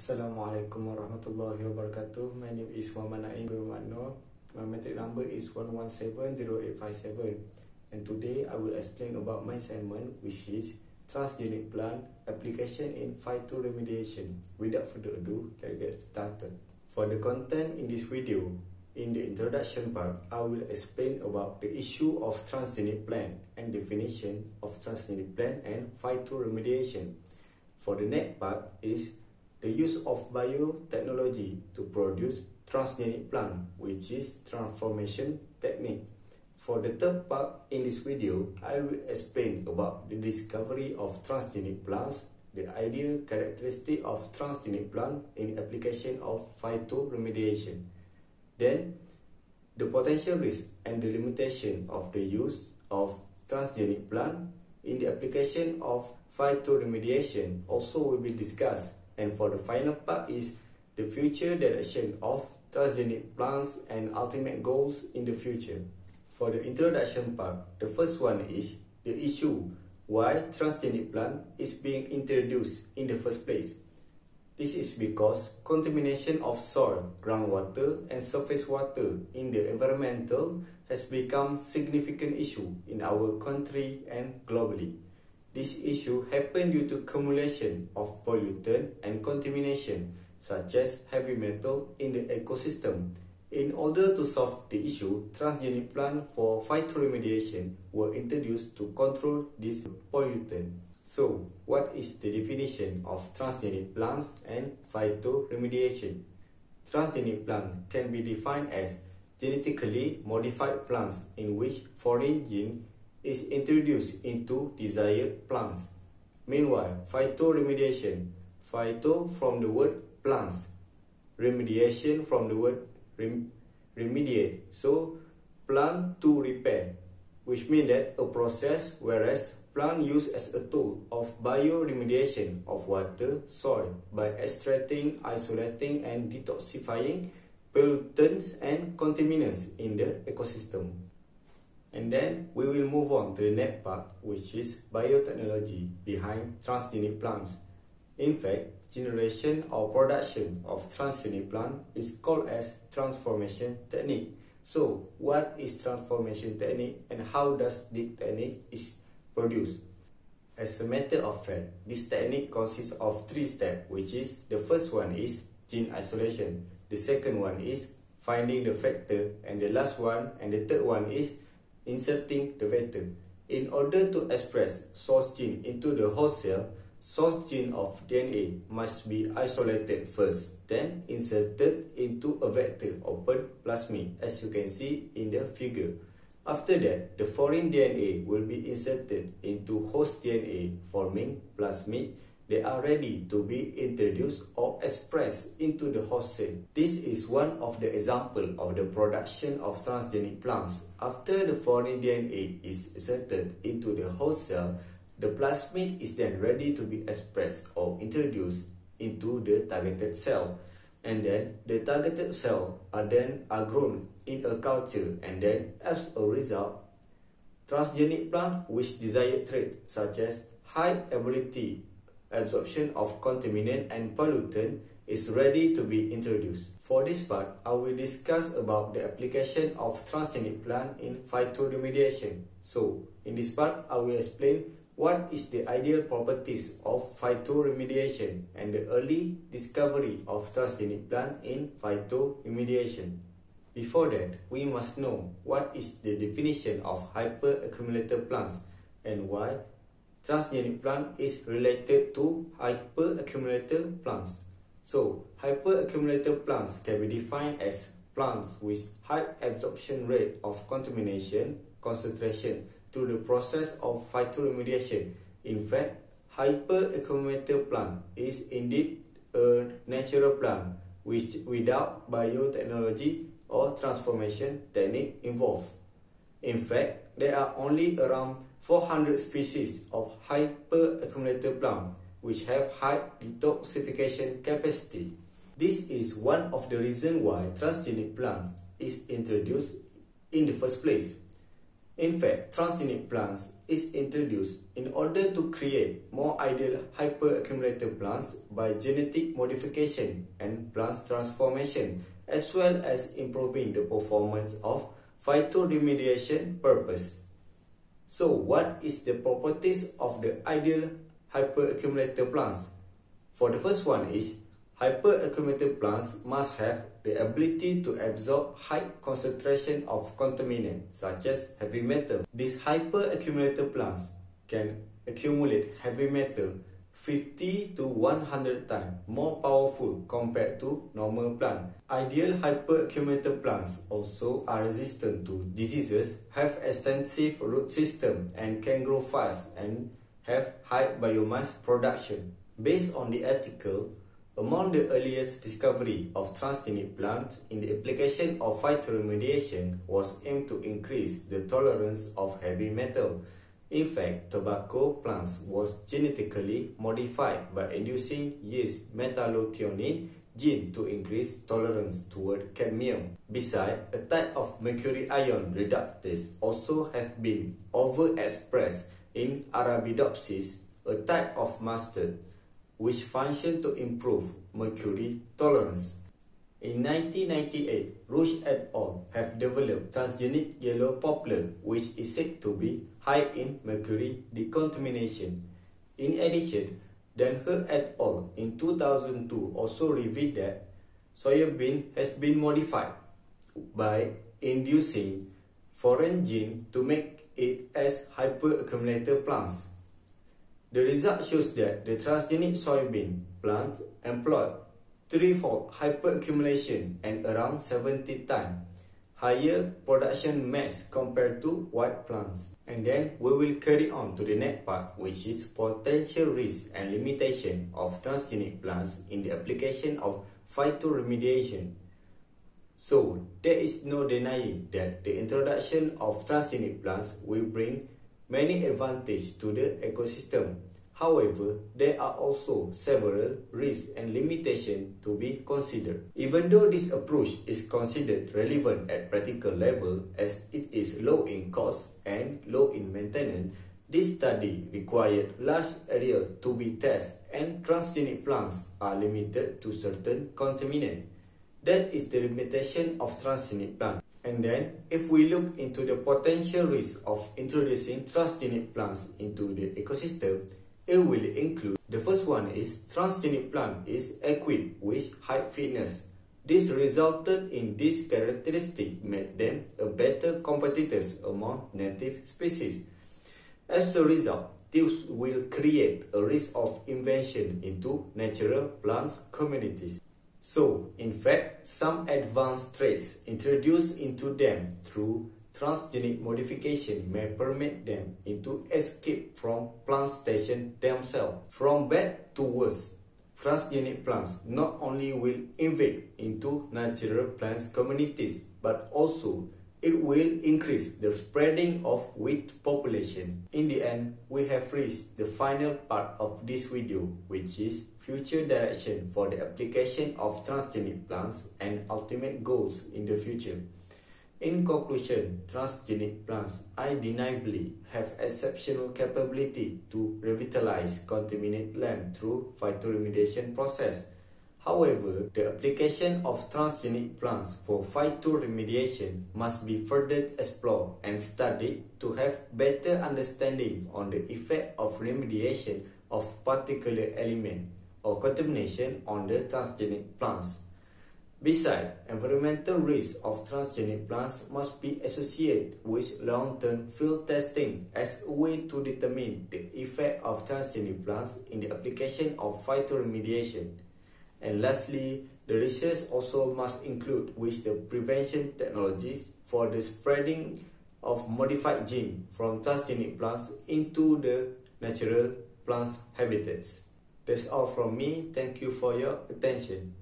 Assalamualaikum warahmatullahi wabarakatuh. My name is Muhammad Naim bin Makno. My metric number is 1170857. And today I will explain about my assignment, which is transgenic plant application in phytoremediation. Without further ado, let's get started. For the content in this video, in the introduction part, I will explain about the issue of transgenic plant and definition of transgenic plant and phytoremediation. For the next part is the use of biotechnology to produce transgenic plant, which is transformation technique. For the third part in this video, I will explain about the discovery of transgenic plants, the ideal characteristic of transgenic plant in application of phytoremediation. Then, the potential risk and the limitation of the use of transgenic plant in the application of phytoremediation also will be discussed. And for the final part is the future direction of transgenic plants and ultimate goals in the future. For the introduction part, the first one is the issue why transgenic plant is being introduced in the first place. This is because contamination of soil, groundwater and surface water in the environmental has become significant issue in our country and globally. This issue happened due to accumulation of pollutant and contamination such as heavy metal in the ecosystem. In order to solve the issue, transgenic plants for phytoremediation were introduced to control this pollutant. So, what is the definition of transgenic plants and phytoremediation? Transgenic plant can be defined as genetically modified plants in which foreign gene is introduced into desired plants. Meanwhile, phytoremediation, phyto from the word plants, remediation from the word remediate, so plant to repair, which means that a process whereas plant used as a tool of bioremediation of water, soil by extracting, isolating and detoxifying pollutants and contaminants in the ecosystem. And then we will move on to the next part, which is biotechnology behind transgenic plants. In fact, generation or production of transgenic plant is called as transformation technique. So, what is transformation technique and how does this technique is produced? As a matter of fact, this technique consists of 3 steps, which is the first one is gene isolation, the second one is finding the factor, and the last one and the third one is inserting the vector. In order to express source gene into the host cell, source gene of DNA must be isolated first, then inserted into a vector open plasmid, as you can see in the figure. After that, the foreign DNA will be inserted into host DNA, forming plasmid. They are ready to be introduced or expressed into the host cell. This is one of the examples of the production of transgenic plants. After the foreign DNA is inserted into the host cell, the plasmid is then ready to be expressed or introduced into the targeted cell. And then the targeted cell are grown in a culture, and then as a result, transgenic plant with desired traits such as high ability absorption of contaminant and pollutant is ready to be introduced. For this part, I will discuss about the application of transgenic plant in phytoremediation. So, in this part, I will explain what is the ideal properties of phytoremediation and the early discovery of transgenic plant in phytoremediation. Before that, we must know what is the definition of hyperaccumulator plants and why transgenic plant is related to hyperaccumulator plants. So, hyperaccumulator plants can be defined as plants with high absorption rate of contamination concentration through the process of phytoremediation. In fact, hyperaccumulator plant is indeed a natural plant which without biotechnology or transformation technique involved. In fact, there are only around 400 species of hyperaccumulator plant which have high detoxification capacity. This is one of the reasons why transgenic plant is introduced in the first place. In fact, transgenic plants is introduced in order to create more ideal hyperaccumulator plants by genetic modification and plant transformation, as well as improving the performance of phytoremediation purpose. So, what is the properties of the ideal hyperaccumulator plants? For the first one is, hyperaccumulator plants must have the ability to absorb high concentration of contaminants such as heavy metal. These hyperaccumulator plants can accumulate heavy metal 50 to 100 times more powerful compared to normal plants. Ideal hyperaccumulator plants also are resistant to diseases, have extensive root system and can grow fast and have high biomass production. Based on the article, among the earliest discovery of transgenic plants in the application of phytoremediation was aimed to increase the tolerance of heavy metal. In fact, tobacco plants was genetically modified by inducing yeast metallothionein gene to increase tolerance toward cadmium. Besides, a type of mercury ion reductase also has been overexpressed in Arabidopsis, a type of mustard, which function to improve mercury tolerance. In 1998, Roche et al. Have developed transgenic yellow poplar, which is said to be high in mercury decontamination. In addition, Danaher et al. In 2002 also revealed that soybean has been modified by inducing foreign gene to make it as hyperaccumulator plants. The result shows that the transgenic soybean plant employed threefold hyperaccumulation and around 70 times higher production mass compared to white plants. And then we will carry on to the next part, which is potential risks and limitation of transgenic plants in the application of phytoremediation. So, there is no denying that the introduction of transgenic plants will bring many advantages to the ecosystem. However, there are also several risks and limitations to be considered. Even though this approach is considered relevant at practical level as it is low in cost and low in maintenance, this study required large areas to be tested and transgenic plants are limited to certain contaminants. That is the limitation of transgenic plants. And then, if we look into the potential risk of introducing transgenic plants into the ecosystem, it will include, the first one is, transgenic plant is equipped with high fitness. This resulted in this characteristic made them a better competitors among native species. As a result, this will create a risk of invasion into natural plants communities. So, in fact, some advanced traits introduced into them through transgenic modification may permit them to escape from plant station themselves. From bad to worse, transgenic plants not only will invade into natural plants communities, but also it will increase the spreading of weed population. In the end, we have reached the final part of this video, which is future direction for the application of transgenic plants and ultimate goals in the future. In conclusion, transgenic plants undeniably have exceptional capability to revitalize contaminated land through phytoremediation process. However, the application of transgenic plants for phytoremediation must be further explored and studied to have better understanding on the effect of remediation of particular element or contamination on the transgenic plants. Besides, environmental risks of transgenic plants must be associated with long-term field testing as a way to determine the effect of transgenic plants in the application of phytoremediation. And lastly, the research also must include with the prevention technologies for the spreading of modified genes from transgenic plants into the natural plant habitats. That's all from me. Thank you for your attention.